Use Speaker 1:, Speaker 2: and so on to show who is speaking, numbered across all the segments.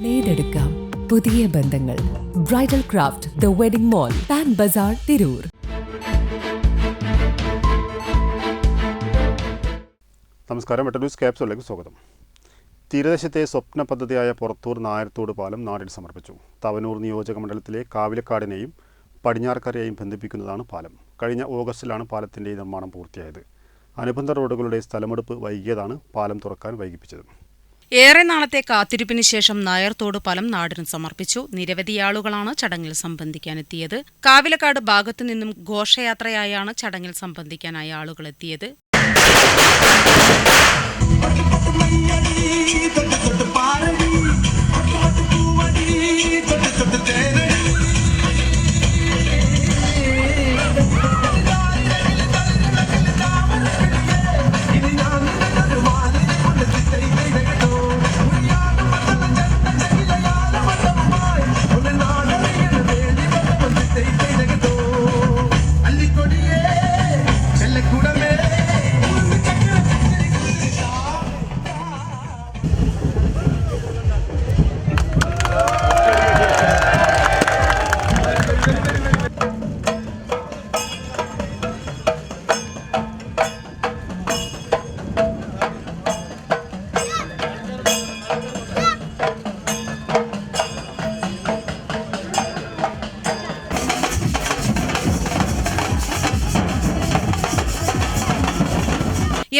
Speaker 1: നേടെടുക്കാം പുതിയ ബന്ധങ്ങൾ. Bridal craft the wedding mall, Pan Bazaar, Tirur.
Speaker 2: നമസ്കാരം. ന്യൂസ് ക്യാപ്സൂളിലേക്ക് സ്വാഗതം. തീരദേശത്തെ സ്വപ്ന പദ്ധതിയായ പുറത്തൂർ നായർത്തോട് പാലം നാടിന് സമർപ്പിച്ചു. തവനൂർ നിയോജക മണ്ഡലത്തിലെ കാവിലക്കാടിനെയും പടിഞ്ഞാറക്കരയെയും ബന്ധിപ്പിക്കുന്നതാണ് പാലം. കഴിഞ്ഞ ഓഗസ്റ്റിലാണ് പാലത്തിൻ്റെ നിർമ്മാണം പൂർത്തിയായത്. അനുബന്ധ റോഡുകളുടെ സ്ഥലമെടുപ്പ് വൈകിയതാണ് പാലം തുറക്കാൻ വൈകിപ്പിച്ചത്.
Speaker 3: ഏറെ നാളത്തെ കാത്തിരിപ്പിന് ശേഷം നായർത്തോട് പാലം നാടിന് സമർപ്പിച്ചു. നിരവധി ആളുകളാണ് ചടങ്ങിൽ സംബന്ധിക്കാനെത്തിയത്. കാവിലക്കാട് ഭാഗത്തു നിന്നും ഘോഷയാത്രയായാണ് ചടങ്ങിൽ സംബന്ധിക്കാനായ ആളുകൾ എത്തിയത്.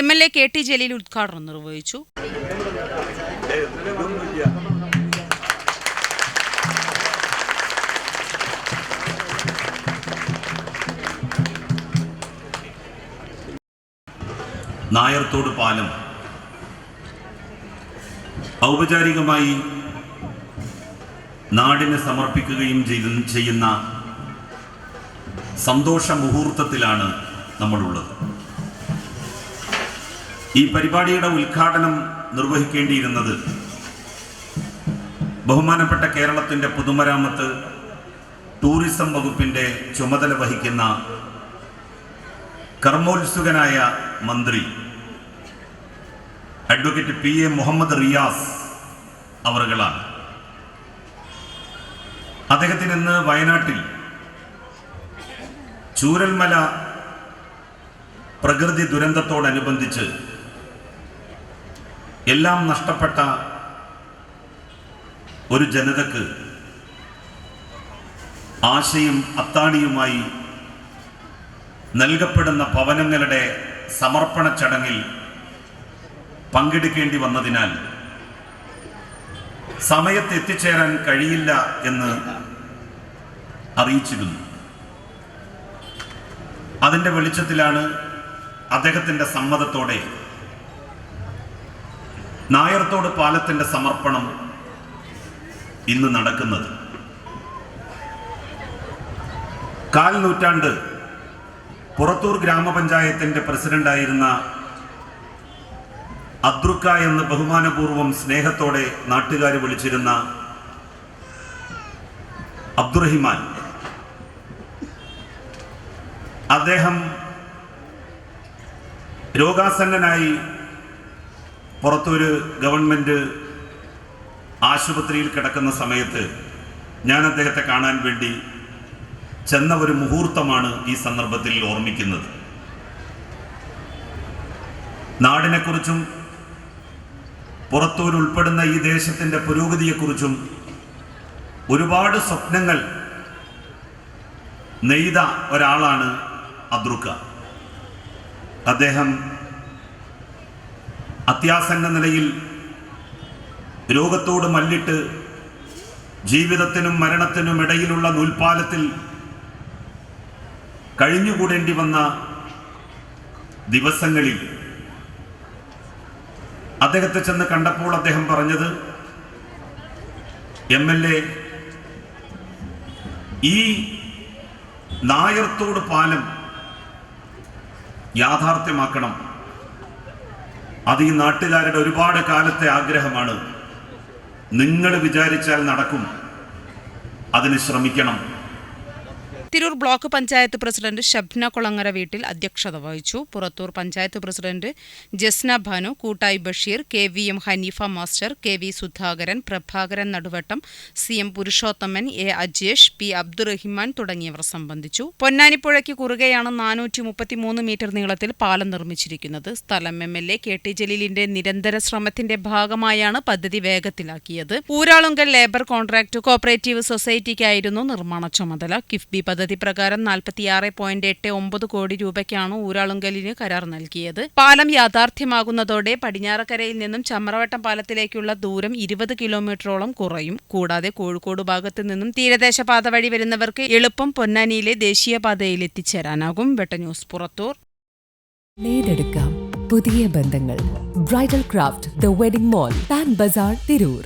Speaker 3: MLA KT ജലീൽ ഉദ്ഘാടനം നിർവഹിച്ചു.
Speaker 4: നായർത്തോട് പാലം ഔപചാരികമായി നാടിന് സമർപ്പിക്കുകയും ചെയ്യുന്ന സന്തോഷ മുഹൂർത്തത്തിലാണ് നമ്മളുള്ളത്. ഈ പരിപാടിയുടെ ഉദ്ഘാടനം നിർവഹിക്കേണ്ടിയിരുന്നത് ബഹുമാനപ്പെട്ട കേരളത്തിൻ്റെ പൊതുമരാമത്ത് ടൂറിസം വകുപ്പിൻ്റെ ചുമതല വഹിക്കുന്ന കർമ്മോത്സുകനായ മന്ത്രി അഡ്വക്കേറ്റ് PA മുഹമ്മദ് റിയാസ് അവറുകളാണ്. അദ്ദേഹത്തിന് ഇന്ന് വയനാട്ടിൽ ചൂരൽമല പ്രകൃതി ദുരന്തത്തോടനുബന്ധിച്ച് എല്ലാം നഷ്ടപ്പെട്ട ഒരു ജനതക്ക് ആശയും അത്താണിയുമായി നൽകപ്പെടുന്ന ഭവനങ്ങളുടെ സമർപ്പണ ചടങ്ങിൽ പങ്കെടുക്കേണ്ടി വന്നതിനാൽ സമയത്ത് എത്തിച്ചേരാൻ കഴിയില്ല എന്ന് അറിയിച്ചിരുന്നു. അതിൻ്റെ വെളിച്ചത്തിലാണ് അദ്ദേഹത്തിൻ്റെ സമ്മതത്തോടെ നായർത്തോട് പാലത്തിൻ്റെ സമർപ്പണം ഇന്ന് നടക്കുന്നത്. 1/4 നൂറ്റാണ്ട് പുറത്തൂർ ഗ്രാമപഞ്ചായത്തിൻ്റെ പ്രസിഡന്റായിരുന്ന അദ്രുക്ക എന്ന് ബഹുമാനപൂർവം സ്നേഹത്തോടെ നാട്ടുകാർ വിളിച്ചിരുന്ന അബ്ദുറഹിമാൻ, അദ്ദേഹം രോഗാസന്നനായി പുറത്തൊരു ഗവൺമെൻറ് ആശുപത്രിയിൽ കിടക്കുന്ന സമയത്ത് ഞാൻ അദ്ദേഹത്തെ കാണാൻ വേണ്ടി ചെന്ന ഒരു മുഹൂർത്തമാണ് ഈ സന്ദർഭത്തിൽ ഓർമ്മിക്കുന്നത്. നാടിനെക്കുറിച്ചും പുറത്തൂർ ഉൾപ്പെടുന്ന ഈ ദേശത്തിൻ്റെ പുരോഗതിയെക്കുറിച്ചും ഒരുപാട് സ്വപ്നങ്ങൾ നെയ്ത ഒരാളാണ് അദ്രുക്ക. അദ്ദേഹം അത്യാസന്ന നിലയിൽ രോഗത്തോട് മല്ലിട്ട് ജീവിതത്തിനും മരണത്തിനും ഇടയിലുള്ള നൂൽപ്പാലത്തിൽ കഴിഞ്ഞുകൂടേണ്ടി വന്ന ദിവസങ്ങളിൽ അദ്ദേഹത്തെ ചെന്ന് കണ്ടപ്പോൾ അദ്ദേഹം പറഞ്ഞത്, MLA, ഈ നായർത്തോട് പാലം യാഥാർത്ഥ്യമാക്കണം. അത് ഈ നാട്ടുകാരുടെ ഒരുപാട് കാലത്തെ ആഗ്രഹമാണ്. നിങ്ങൾ വിചാരിച്ചാൽ നടക്കും. അതിന് ശ്രമിക്കണം.
Speaker 3: തിരൂർ ബ്ലോക്ക് പഞ്ചായത്ത് പ്രസിഡന്റ് ഷബ്ന കൊളങ്ങര വീട്ടിൽ അധ്യക്ഷത വഹിച്ചു. Purathur panchayat president Jasna Bhanu, Koottayi Basheer, KVM Haneefa master, KV Sudhakaran, Prabhakaran Naduvattam, CM Purushothaman, A Ajesh, P Abdurahiman തുടങ്ങിയവർ സംബന്ധിച്ചു. പൊന്നാനിപ്പുഴയ്ക്ക് കുറുകെയാണ് 433 മീറ്റർ നീളത്തിൽ പാലം നിർമ്മിച്ചിരിക്കുന്നത്. സ്ഥലം MLA KT ജലീലിന്റെ നിരന്തര ശ്രമത്തിന്റെ ഭാഗമായാണ് പദ്ധതി വേഗത്തിലാക്കിയത്. ഊരാളുങ്കൽ ലേബർ കോൺട്രാക്ട് കോഓപ്പറേറ്റീവ് സൊസൈറ്റിക്കായിരുന്നു നിർമ്മാണ ചുമതല. കിഫ്ബി പദ്ധതി പ്രകാരം 46.89 കോടി രൂപയ്ക്കാണ് ഊരാളുങ്കലിന് കരാർ നൽകിയത്. പാലം യാഥാർത്ഥ്യമാകുന്നതോടെ പടിഞ്ഞാറക്കരയിൽ നിന്നും ചമ്രവട്ടം പാലത്തിലേക്കുള്ള ദൂരം 20 കിലോമീറ്ററോളം കുറയും. കൂടാതെ കോഴിക്കോട് ഭാഗത്തു നിന്നും തീരദേശ പാത വഴി വരുന്നവർക്ക് എളുപ്പം പൊന്നാനിയിലെ ദേശീയപാതയിൽ എത്തിച്ചേരാനാകും. വെട്ടന്യൂസ് പുറത്തൂർ.
Speaker 1: നേടെടുക്കാം പുതിയ ബന്ധങ്ങൾ. Bridal craft the wedding mall, Pan Bazaar, Tirur.